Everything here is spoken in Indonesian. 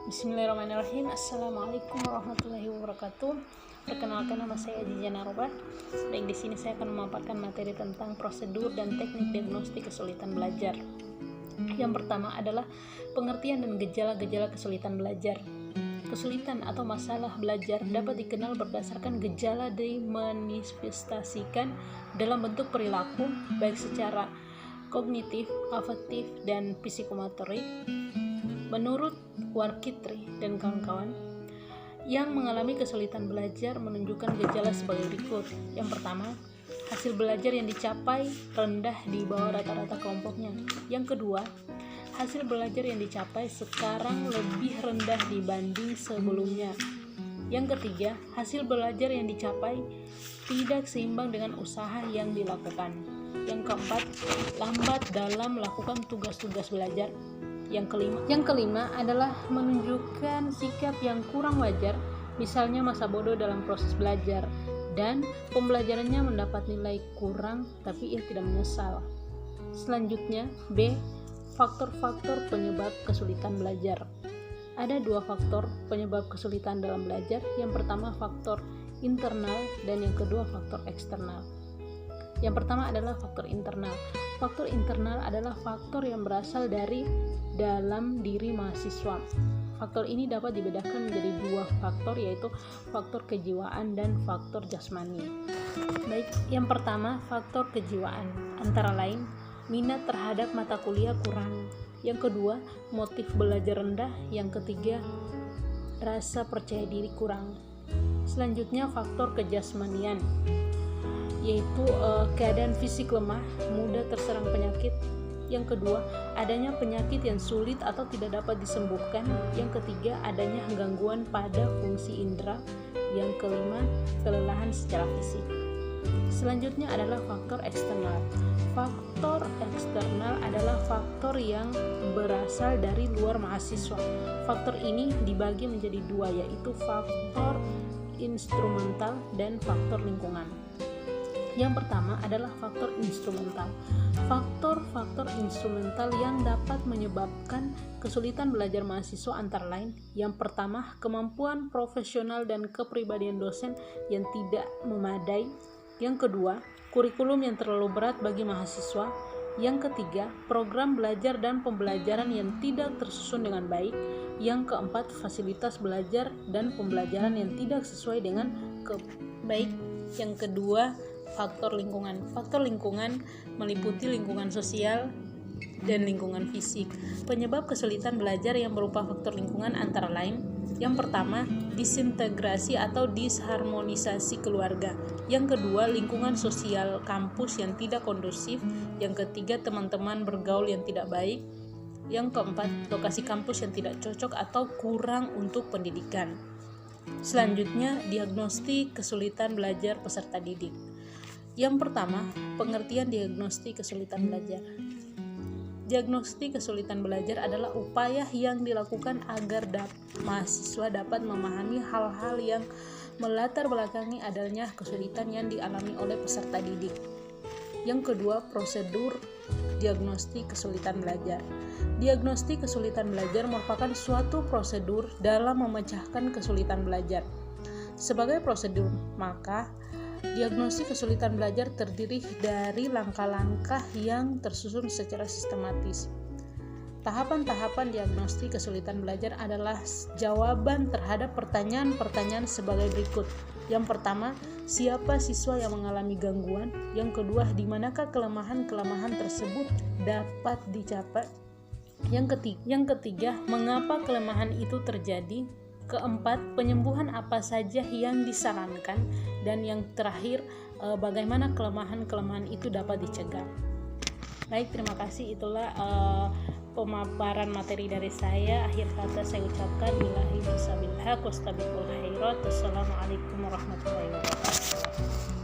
Bismillahirrahmanirrahim. Assalamualaikum warahmatullahi wabarakatuh. Perkenalkan, nama saya Aziza Naroba. Baik, di sini saya akan memaparkan materi tentang prosedur dan teknik diagnostik kesulitan belajar. Yang pertama adalah pengertian dan gejala-gejala kesulitan belajar. Kesulitan atau masalah belajar dapat dikenal berdasarkan gejala dimanifestasikan dalam bentuk perilaku, baik secara kognitif, afektif, dan psikomotorik. Menurut Warkitri dan kawan-kawan, yang mengalami kesulitan belajar menunjukkan gejala sebagai berikut. Yang pertama, hasil belajar yang dicapai rendah di bawah rata-rata kelompoknya. Yang kedua, hasil belajar yang dicapai sekarang lebih rendah dibanding sebelumnya. Yang ketiga, hasil belajar yang dicapai tidak seimbang dengan usaha yang dilakukan. Yang keempat, lambat dalam melakukan tugas-tugas belajar. Yang kelima adalah menunjukkan sikap yang kurang wajar, misalnya masa bodoh dalam proses belajar, dan pembelajarannya mendapat nilai kurang tapi ia tidak menyesal. Selanjutnya, B. Faktor-faktor penyebab kesulitan belajar. Ada dua faktor penyebab kesulitan dalam belajar. Yang pertama, faktor internal, dan yang kedua, faktor eksternal. Yang pertama adalah faktor internal. Faktor internal adalah faktor yang berasal dari dalam diri mahasiswa. Faktor ini dapat dibedakan menjadi dua faktor, yaitu faktor kejiwaan dan faktor jasmani. Baik, yang pertama, faktor kejiwaan. Antara lain, minat terhadap mata kuliah kurang. Yang kedua, motif belajar rendah. Yang ketiga, rasa percaya diri kurang. Selanjutnya, faktor kejasmanian, yaitu keadaan fisik lemah, mudah terserang penyakit. Yang kedua, adanya penyakit yang sulit atau tidak dapat disembuhkan. Yang ketiga, adanya gangguan pada fungsi indera. Yang kelima, kelelahan secara fisik. Selanjutnya adalah faktor eksternal. Faktor eksternal adalah faktor yang berasal dari luar mahasiswa. Faktor ini dibagi menjadi dua, yaitu faktor instrumental dan faktor lingkungan. Yang pertama adalah faktor instrumental. Faktor-faktor instrumental yang dapat menyebabkan kesulitan belajar mahasiswa antara lain: yang pertama, kemampuan profesional dan kepribadian dosen yang tidak memadai. Yang kedua, kurikulum yang terlalu berat bagi mahasiswa. Yang ketiga, program belajar dan pembelajaran yang tidak tersusun dengan baik. Yang keempat, fasilitas belajar dan pembelajaran yang tidak sesuai dengan baik. Yang kedua, faktor lingkungan. Faktor lingkungan meliputi lingkungan sosial dan lingkungan fisik. Penyebab kesulitan belajar yang berupa faktor lingkungan antara lain: yang pertama, disintegrasi atau disharmonisasi keluarga. Yang kedua, lingkungan sosial kampus yang tidak kondusif. Yang ketiga, teman-teman bergaul yang tidak baik. Yang keempat, lokasi kampus yang tidak cocok atau kurang untuk pendidikan. Selanjutnya, diagnostik kesulitan belajar peserta didik. Yang pertama, pengertian diagnostik kesulitan belajar. Diagnostik kesulitan belajar adalah upaya yang dilakukan agar mahasiswa dapat memahami hal-hal yang melatar belakangi adanya kesulitan yang dialami oleh peserta didik. Yang kedua, prosedur diagnostik kesulitan belajar. Diagnostik kesulitan belajar merupakan suatu prosedur dalam memecahkan kesulitan belajar. Sebagai prosedur, maka diagnostik kesulitan belajar terdiri dari langkah-langkah yang tersusun secara sistematis. Tahapan-tahapan diagnostik kesulitan belajar adalah jawaban terhadap pertanyaan-pertanyaan sebagai berikut. Yang pertama, siapa siswa yang mengalami gangguan? Yang kedua, di manakah kelemahan-kelemahan tersebut dapat dicapai? Yang ketiga, mengapa kelemahan itu terjadi? Keempat, penyembuhan apa saja yang disarankan? Dan yang terakhir, bagaimana kelemahan-kelemahan itu dapat dicegah. Baik, terima kasih. Itulah pemaparan materi dari saya. Akhir kata saya ucapkan billahi bisabilhaq wastabiqul khairat. Wassalamualaikum warahmatullahi wabarakatuh.